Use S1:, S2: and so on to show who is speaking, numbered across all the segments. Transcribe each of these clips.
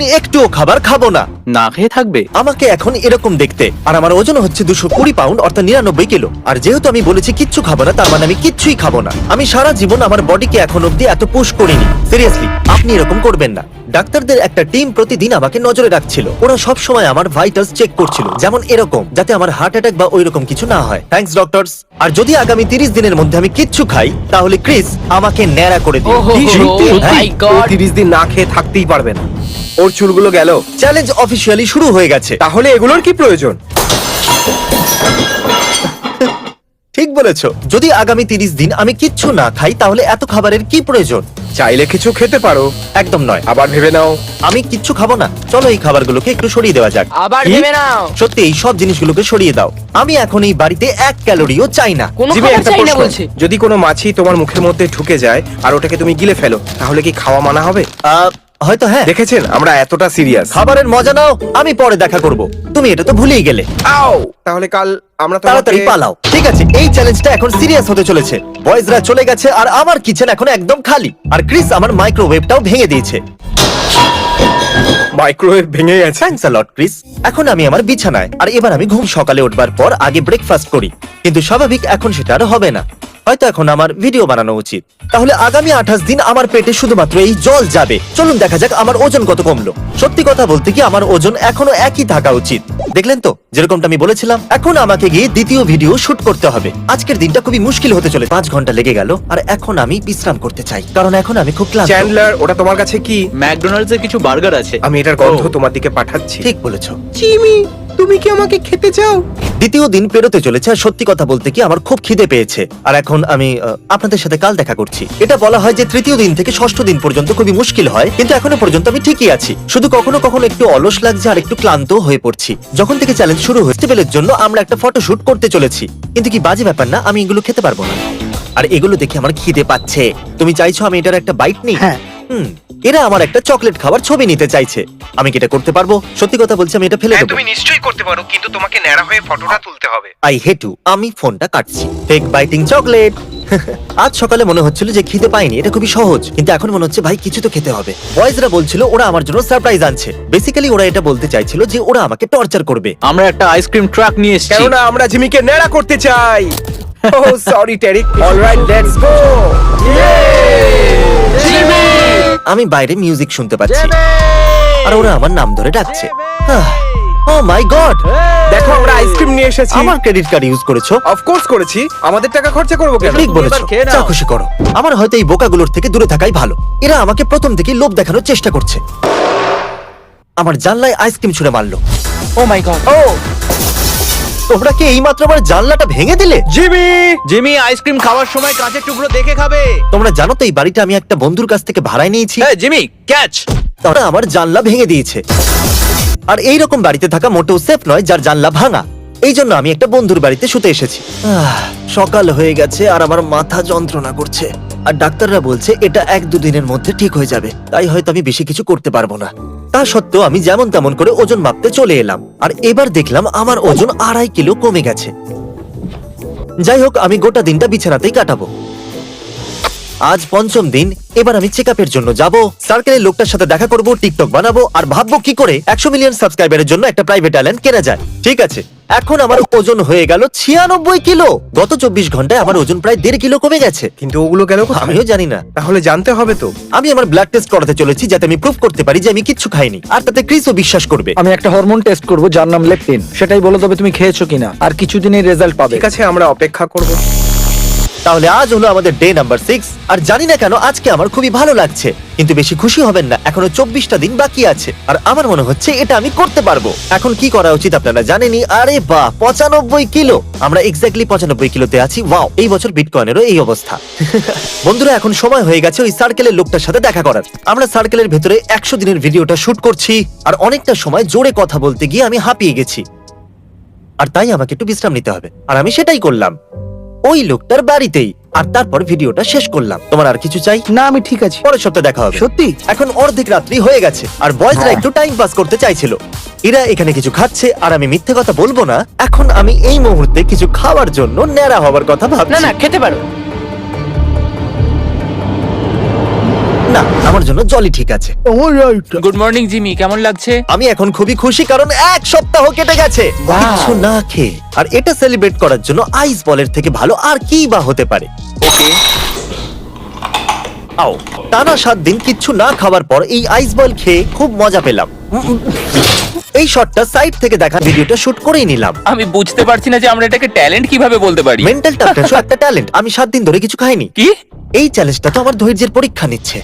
S1: দিন একটুও খাবার খাবো না।
S2: না খেয়ে থাকবে?
S1: আমাকে এখন এরকম দেখতে, আর আমার ওজন হচ্ছে 220 পাউন্ড অর্থাৎ 99 কিলো। আর যেহেতু আমি বলেছি কিচ্ছু খাবো না, তার মানে আমি কিচ্ছুই খাবো না। আমি সারা জীবন আমার বডিকে এখন অব্দি এত পুশ করিনি। সিরিয়াসলি আপনি এরকম করবেন না। ডাক্তারদের একটা টিম প্রতিদিন আমাকে নজরে রাখছিল। ওরা সব সময় আমার ভাইটালস চেক করছিল, যেমন এরকম, যাতে আমার হার্ট অ্যাটাক বা ওইরকম কিছু না হয়। Thanks doctors. আর যদি আগামী 30 দিনের মধ্যে আমি কিচ্ছু খাই, তাহলে ক্রিস আমাকে ন্যাড়া করে দিও।
S2: কি সত্যি?
S3: মাই গড,
S4: 30 দিন না খেয়ে থাকতেই পারবে না। ওর চুলগুলো গেল,
S1: চ্যালেঞ্জ অফিসিয়ালি শুরু হয়ে গেছে।
S4: তাহলে এগুলোর কি প্রয়োজন?
S1: ঠিক বলেছো, যদি আগামী 30 দিন আমি কিচ্ছু না খাই, তাহলে এত খাবারের কি প্রয়োজন?
S4: চাইলে কিছু খেতে পারো,
S1: একদম নয়।
S4: আবার ভেবে নাও।
S1: আমি কিচ্ছু খাবো না। চলো এই খাবারগুলোকে একটু সরিয়ে দেওয়া যাক।
S3: আবার
S4: কি?
S3: ভেবে নাও।
S1: সত্যি এই সব জিনিসগুলোকে সরিয়ে দাও। আমি এখন এই বাড়িতে 1 ক্যালোরিও চাই না।
S3: কোনো
S4: জিমি,
S3: খাবার
S4: একটা
S3: চাই না
S4: প্রশ্ন।
S3: বলছে।
S4: যদি কোনো মাছি তোমার মুখের মধ্যে ঢুকে যায় আর ওটাকে তুমি গিলে ফেলো, তাহলে কি খাওয়া মানা হবে?
S1: হয়তো হ্যাঁ।
S4: দেখেছেন আমরা এতটা সিরিয়াস।
S1: খাবারের মজা নাও, আমি পরে দেখা করব। তুমি এটা তো ভুলেই গেলে।
S4: আও, তাহলে কাল আমরা
S1: তাড়াতাড়ি
S4: তোমাকে
S1: পালাও। ঠিক আছে, এই চ্যালেঞ্জটা এখন সিরিয়াস হতে চলেছে। বয়েজরা চলে গেছে আর আমার কিচেন এখন একদম খালি। আর ক্রিস আমার মাইক্রোওয়েভটাও ভেঙে দিয়েছে।
S4: মাইক্রোওয়েভ ভেঙে গেছে।
S1: Thanks a lot Chris. এখন আমি আমার বিছানায়, আর এবার আমি ঘুম সকালে উঠবার পর আগে ব্রেকফাস্ট করি। কিন্তু স্বাভাবিক এখন সেটা আর হবে না। হয়তো এখন আমার ভিডিও বানানো উচিত। তাহলে আগামী 28 দিন আমার পেটে শুধুমাত্র এই জল যাবে। চলুন দেখা যাক আমার ওজন কত কমলো। সত্যি কথা বলতে কি, আমার ওজন এখনো একই থাকা উচিত। দেখলেন তো, যেরকমটা আমি বলেছিলাম। এখন আমাকে গিয়ে দ্বিতীয় ভিডিও শুট করতে হবে। আজকের দিনটা খুবই মুশকিল হতে চলে। 5 ঘন্টা লেগে গেল, আর এখন আমি বিশ্রাম করতে চাই, কারণ এখন আমি খুব ক্লান্ত।
S4: চ্যান্ডলার, ওটা তোমার কাছে কি?
S2: ম্যাকডোনাল্ডস এর কিছু বার্গার আছে।
S4: আমি এটার গন্ধ তোমার দিকে পাঠাচ্ছি।
S1: ঠিক বলেছো।
S4: জিমি, তুমি কি আমাকে খেতে চাও?
S1: দ্বিতীয় দিন পেরোতে চলেছে, আর সত্যি কথা বলতে কি আমার খুব খিদে পেয়েছে। আর এখন আমি আপনাদের সাথে কাল দেখা করছি। এটা বলা হয় যে তৃতীয় দিন থেকে ষষ্ঠ দিন পর্যন্ত খুবই মুশকিল হয়, কিন্তু এখনো পর্যন্ত আমি ঠিকই আছি। শুধু কখনো কখনো একটু অলস লাগছে আর একটু ক্লান্ত হয়ে পড়ছি। যখন থেকে চ্যালেঞ্জ শুরু হয়েছে, ফেস্টিভ্যালের জন্য আমরা একটা ফটোশুট করতে চলেছি। কিন্তু কি বাজে ব্যাপার না, আমি এগুলো খেতে পারবো না। আর এগুলো দেখে আমার খিদে পাচ্ছে। তুমি চাইছো আমি এটার একটা বাইট নিই?
S5: হ্যাঁ।
S1: এরা আমার একটা চকলেট খাবার ছবি নিতে চাইছে। আমি কি এটা করতে পারবো? সত্যি কথা বলছি, আমি এটা ফেলে
S4: হ্যাঁ,
S1: দেবো।
S4: তুমি নিশ্চয়ই করতে পারো, কিন্তু তোমাকে ন্যাড়া হয়ে ফটোটা তুলতে হবে।
S1: I hate you. আমি ফোনটা কাটছি। Fake biting chocolate. আজ সকালে মনে হচ্ছিল যে খিদে পাইনি, এটা খুবই সহজ, কিন্তু এখন মনে হচ্ছে ভাই কিছু তো খেতে হবে। বয়েজরা বলছিল ওরা আমার জন্য সারপ্রাইজ আনছে। বেসিক্যালি ওরা এটা বলতে চাইছিল যে ওরা আমাকে টর্চার করবে।
S2: আমরা একটা আইসক্রিম ট্রাক নিয়ে এসেছি।
S4: কেননা আমরা জিমিকে ন্যাড়া করতে চাই। ও সরি টেরিক। Alright, let's go.
S1: আমি বাইরে মিউজিক শুনতে পাচ্ছি, আর ওরা আমার নাম ধরে ডাকছে। ও মাই গড,
S4: দেখো আমরা আইসক্রিম নিয়ে এসেছি।
S1: আমার ক্রেডিট কার্ড ইউজ করেছো?
S4: অফকোর্স করেছি, আমাদের টাকা খরচা করবো কেন?
S1: ঠিক বলেছো,
S2: খেয়ে নাও।
S1: যা খুশি করো। আমার হয়তো এই বোকাগুলোর থেকে দূরে থাকাই ভালো। এরা আমাকে প্রথম থেকেই লোভ দেখানোর চেষ্টা করছে। আমার জানলায় আইসক্রিম ছুঁড়ে মারলো।
S3: ও মাই গড।
S1: ও, তোমরা কি এইমাত্র আমার জানলাটা ভেঙে দিলে?
S4: জিমি,
S2: জিমি আইসক্রিম খাওয়ার সময় কাঁচের টুকরো দেখে খাবে।
S1: তোমরা জানো তো এই বাড়িটা আমি একটা বন্ধুর কাছ থেকে ভাড়ায় নিয়েছি।
S2: হ্যাঁ জিমি, ক্যাচ।
S1: তারা আমার জানলা ভেঙে দিয়েছে। আর এই রকম বাড়িতে থাকা মোটেও সেফ নয় যার জানলা ভাঙা। এই জন্য আমি একটা বন্ধুর বাড়িতে শুতে এসেছি। সকাল হয়ে গেছে আর আমার মাথা যন্ত্রণা করছে। আর ডাক্তাররা বলছে এটা 1-2 দিনের মধ্যে ঠিক হয়ে যাবে। তাই হয়তো আমি বেশি কিছু করতে পারবো না। তা সত্ত্বেও আমি যেমন তেমন করে ওজন মাপতে চলে এলাম, আর এবার দেখলাম আমার ওজন 2.5 কিলো কমে গেছে। যাই হোক, আমি গোটা দিনটা বিছানাতেই কাটাবো। আজ 5ম দিন। এবার আমি চেকআপের জন্য যাব। সার্কেলের লোকটার সাথে দেখা করব, টিকটক বানাবো, আর ভাববো কি করে 100 মিলিয়ন সাবস্ক্রাইবারের জন্য একটা প্রাইভেট আইল্যান্ড কেনা যায়। ঠিক আছে, এখন আমার ওজন হয়ে গেল 96 কিলো। গত 24 ঘন্টায় আমার ওজন প্রায় 1.5 কিলো কমে গেছে।
S4: কিন্তু ওগুলো গেল কোথায়?
S1: আমিও জানি না।
S4: তাহলে জানতে হবে তো।
S1: আমি আমার ব্লাড টেস্ট করাতে চলেছি, যাতে আমি প্রুফ করতে পারি যে আমি কিচ্ছু খাইনি, আর তাতে ক্রিসও বিশ্বাস করবে।
S5: আমি একটা হরমোন টেস্ট করব যার নাম লেপটিন। সেটাই বলে দেবে তুমি খেয়েছো কিনা, আর কিছুদিনের রেজাল্ট পাবে।
S4: ঠিক আছে, আমরা অপেক্ষা করব।
S1: তাহলে আজ হলো আমাদের ডে নাম্বার 6। আর জানি না কেন আজকে আমার খুবই ভালো লাগছে, কিন্তু বেশি খুশি হবেন না, এখনো 24টা দিন বাকি আছে। আর আমার মনে হচ্ছে এটা আমি করতে পারবো। এখন কি করা উচিত আপনারা জানেনই। আরে বাহ, 95 কিলো। আমরা এক্স্যাক্টলি 95 কিলোতে আছি। ওয়াও, এই বছর বিটকয়েনেরও এই অবস্থা। বন্ধুরা, এখন সময় হয়ে গেছে ওই সার্কেলের লোকটার সাথে দেখা করার। আমরা সার্কেলের ভেতরে 100 দিনের ভিডিওটা শুট করছি, আর অনেকটা সময় জোরে কথা বলতে গিয়ে আমি হাঁপিয়ে গেছি। আর তাই আমাকে একটু বিশ্রাম নিতে হবে, আর আমি সেটাই করলাম ওই লোকটার বাড়িতেই। আর তারপর ভিডিওটা শেষ করলাম। তোমার আর কিছু চাই?
S5: না, আমি ঠিক আছি।
S1: পরের সপ্তাহে দেখা হবে।
S5: সত্যি?
S1: এখন অর্ধেক রাত্রি হয়ে গেছে, আর বয়েজরা
S5: হ্যাঁ।
S1: একটু টাইম পাস করতে চাইছিল। এরা এখানে কিছু খাচ্ছে, আর আমি মিথ্যে কথা বলবো না, এখন আমি এই মুহূর্তে কিছু খাওয়ার জন্য ন্যাড়া হওয়ার কথা
S3: না
S1: ভাবছি।
S3: না, খেতে পারো।
S1: না, না, আমার জন্য জলই ঠিক আছে।
S3: গুড মর্নিং জিমি, কেমন লাগছে?
S1: আমি এখন খুবই খুশি কারণ 1 সপ্তাহ কেটে গেছে কিছু না খেয়ে। আর এটা সেলিব্রেট করার জন্য আইস বলের থেকে ভালো আর কি বা হতে পারে।
S3: ওকে,
S1: আও, টানা 7 দিন কিচ্ছু না খাওয়ার পর এই আইস বল খেয়ে খুব মজা পেলাম। এই শটটা সাইড থেকে দেখা ভিডিওটা শুট করেই নিলাম।
S3: আমি বুঝতে পারছি না যে আমরা এটাকে ট্যালেন্ট কিভাবে বলতে পারি।
S1: মেন্টাল টাফনেসও একটা ট্যালেন্ট। আমি 7 দিন ধরে কিছু খাইনি।
S3: কি?
S1: এই চ্যালেঞ্জটা তো আমার ধৈর্যের পরীক্ষা নিচ্ছে।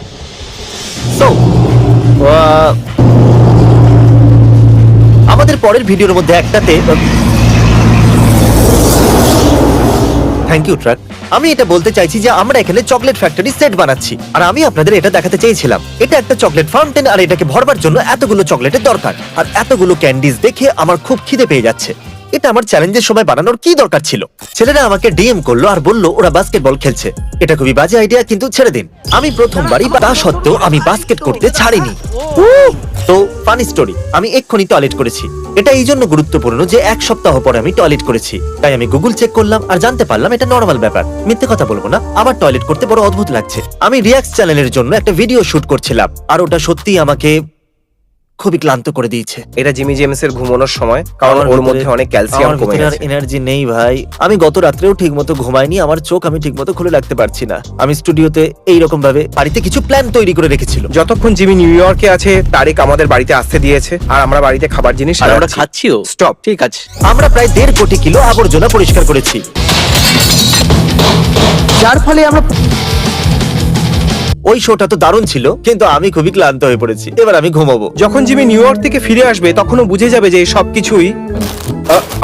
S1: So, আমাদের পরের ভিডিওর মধ্যে একটাতে থ্যাংক ইউ ট্রাক। আমি এটা বলতে চাইছি যে আমরা এখানে চকলেট ফ্যাক্টরি সেট বানাচ্ছি আর আমি আপনাদের এটা দেখাতে চেয়েছিলাম। এটা একটা চকলেট ফাউন্টেন আর এটাকে ভরবার জন্য এতগুলো চকলেটের দরকার আর এতগুলো ক্যান্ডিজ দেখে আমার খুব খিদে পেয়ে যাচ্ছে। এটা আমার চ্যালেঞ্জের সময় বানানোর কি দরকার ছিল? ছেলেরা আমাকে ডিএম করলো আর বললো ওরা বাস্কেটবল খেলছে। এটা খুবই বাজে আইডিয়া, কিন্তু ছেড়ে দিন। আমি প্রথমবারই, তা সত্ত্বেও আমি বাস্কেট করতে ছাড়িনি। তো ফানি স্টোরি, আমি এক্ষুনি টয়লেট করেছি। এটা এই জন্য গুরুত্বপূর্ণ যে 1 সপ্তাহ পরে আমি টয়লেট করেছি। তাই আমি গুগল চেক করলাম আর জানতে পারলাম এটা নর্মাল ব্যাপার। মিথ্যে কথা বলবো না, আমার টয়লেট করতে বড় অদ্ভুত লাগছে। আমি রিয়াক্ট চ্যানেলের জন্য একটা ভিডিও শুট করছিলাম আর ওটা সত্যিই আমাকে খুবই ক্লান্ত করে দিয়েছে।
S4: এটা জিমি জেমসের ঘুমানোর সময়, কারণ ওর মধ্যে অনেক ক্যালসিয়াম
S1: আমার
S4: কমে
S1: ভিতরে আর
S4: গেছে।
S1: এনার্জি নেই ভাই। আমি গত রাত্রেও ঠিকমতো ঘুমাইনি, আমার চোখ আমি ঠিকমতো খুলে রাখতে পারছি না। আমি স্টুডিওতে এই রকম ভাবে বাড়িতে কিছু প্ল্যান তৈরি করে রেখেছিল।
S4: যতক্ষণ জিমি নিউ ইয়র্কে আছে, তারেক আমাদের বাড়িতে আসতে দিয়েছে আর আমরা বাড়িতে খাবার জিনিস
S2: আর আমরা খাচ্ছিও।
S4: স্টপ।
S2: ঠিক আছে।
S1: আমরা প্রায় 1.5 কোটি কিলো আবর্জনা পরিষ্কার করেছি,
S5: যার ফলে আমরা
S1: ওই শোটা তো দারুণ ছিল, কিন্তু আমি খুবই ক্লান্ত হয়ে পড়েছি। এবার আমি ঘুমাবো।
S4: যখন জিমি নিউ ইয়র্ক থেকে ফিরে আসবে তখন ও বুঝে যাবে যে এই সবকিছুই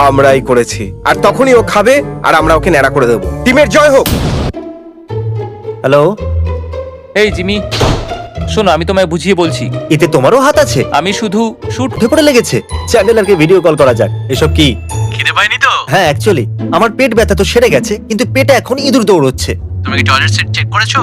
S4: আমরাই করেছি, আর তখনই ও খাবে আর আমরা ওকে ন্যাড়া করে দেবো। টিমের জয় হোক।
S1: হ্যালো,
S3: এই জিমি, শোনো, আমি তোমায় বুঝিয়ে বলছি।
S1: এতে তোমারও হাত আছে।
S3: আমি শুধু শুট
S1: উঠে পড়ে লেগেছে। চ্যান্ডেলারকে ভিডিও কল করা যাক। এসব কি?
S2: খিদে পাইনি তো?
S1: হ্যাঁ, অ্যাকচুয়ালি আমার পেট ব্যথা তো সেরে গেছে, কিন্তু পেটে এখন ইঁদুর দৌড়চ্ছে।
S2: তুমি কি টয়লেট সিট চেক করেছো?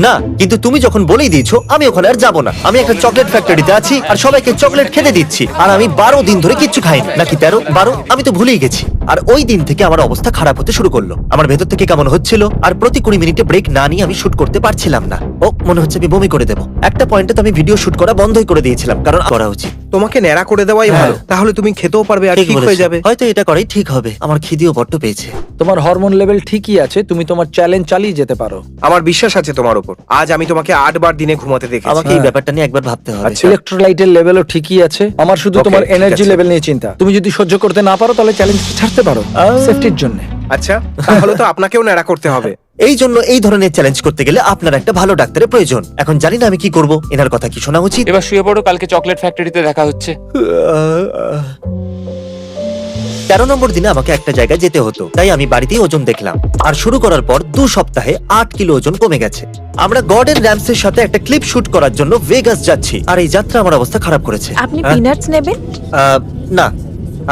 S1: না, কিন্তু তুমি যখন বলেই দিয়েছো আমি ওখানে আর যাবো না। আমি একটা চকলেট ফ্যাক্টরিতে আছি আর সবাইকে চকলেট খেতে দিচ্ছি, আর আমি 12 দিন ধরে কিচ্ছু খাইনি। নাকি 13-12, আমি তো ভুলেই গেছি। আর ওই দিন থেকে আমার অবস্থা খারাপ হতে শুরু করলো। আমার ভেতর থেকে কেমন হচ্ছিল, আর প্রতি 20 মিনিটে ব্রেক না নিয়ে আমি শুট করতে পারছিলাম না। ও মনে হচ্ছে আমি বমি করে দেবো। একটা পয়েন্টে তো আমি ভিডিও শুট করা বন্ধই করে দিয়েছিলাম, কারণ করা উচিত।
S4: তোমাকে ন্যাড়া করে দেওয়াই ভালো, তাহলে তুমি খেতেও পারবে আর
S1: ঠিক
S4: ঠিক হয়ে
S1: বলেছো।
S4: যাবে।
S1: হয়তো এটা করাই ঠিক হবে। আমার খিদেও বড্ড পেয়েছে।
S5: তোমার হরমোন লেভেল ঠিকই আছে, তুমি তোমার চ্যালেঞ্জ চালিয়ে যেতে পারো।
S4: আমার বিশ্বাস আছে তোমার উপর। আজ আমি তোমাকে 8 বার দিনে ঘুমাতে দেখেছি।
S1: আমাকে এই ব্যাপারটা নিয়ে একবার ভাবতে হবে।
S4: আচ্ছা।
S5: ইলেকট্রোলাইটের লেভেলও ঠিকই আছে। আমার শুধু
S4: Okay,
S5: তোমার
S4: ঠিক
S5: এনার্জি
S4: আছে।
S5: লেভেল নিয়ে চিন্তা। তুমি যদি সহ্য করতে না পারো তাহলে চ্যালেঞ্জ ছাড়তে পারো সেফটির জন্য।
S4: আচ্ছা, তাহলে তো আপনাকেও ন্যাড়া করতে হবে।
S1: এই জন্য এই ধরনের চ্যালেঞ্জ করতে গেলে আপনার একটা ভালো ডাক্তারের প্রয়োজন। এখন জানি না আমি কি করব। এনার কথা কি শোনা উচিত?
S3: এবার শুয়ে পড়ো, কালকে চকলেট ফ্যাক্টরিতে দেখা হচ্ছে।
S1: 13 নম্বর দিনে আমাকে একটা জায়গায় যেতে হতো, তাই আমি বাড়িতেই ওজন দেখলাম। আর শুরু করার পর 2 সপ্তাহে 8 কিলো ওজন কমে গেছে। আমরা গর্ডেন র্যামসের সাথে একটা ক্লিপ শুট করার জন্য ভেগাস যাচ্ছি, আর এই যাত্রা আমার অবস্থা খারাপ করেছে।
S6: আপনি
S1: হ্যাঁ?
S6: পিনাটস নেবেন?
S1: না,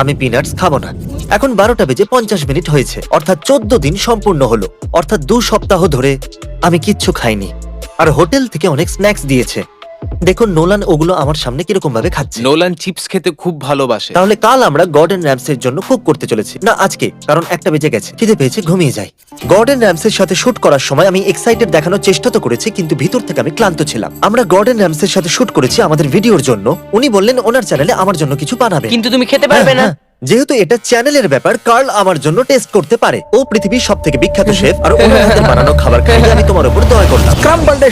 S1: আমি পিনাটস খাবো না। এখন 12টা বেজে 50 মিনিট হয়েছে, অর্থাৎ 14 দিন সম্পূর্ণ হলো। অর্থাৎ 2 সপ্তাহ ধরে আমি কিচ্ছু খাইনি, আর হোটেল থেকে অনেক স্ন্যাক্স দিয়েছে। দেখুন নোলান ওগুলো আমার সামনে কিরকম ভাবে খাচ্ছে।
S2: নোলান চিপস খেতে খুব ভালোবাসে।
S1: তাহলে কাল আমরা গর্ডেন র্যামসের জন্য কুক করতে চলেছি। না, আজকে, কারণ 1টা বেজে গেছে। খিদে পেয়েছে, ঘুমিয়ে যাই। গর্ডেন র্যামসের সাথে শুট করার সময় আমি এক্সাইটেড দেখানোর চেষ্টা তো করেছি, কিন্তু ভিতর থেকে আমি ক্লান্ত ছিলাম। আমরা গর্ডেন র্যামসের সাথে শুট করেছি আমাদের ভিডিওর জন্য। উনি বললেন ওনার চ্যানেলে আমার জন্য কিছু বানাবেন।
S6: কিন্তু তুমি খেতে পারবে না।
S1: হ্যাঁ, যেহেতু এটা চ্যানেলের ব্যাপার, কার্ল আমার জন্য টেস্ট করতে পারে। ও পৃথিবীর সবথেকে বিখ্যাত শেফ, আর ওনার হাতে বানানো খাবার খাইয়ে আমি তোমার উপর দয়া করলাম।
S5: স্ক্রাম্বলড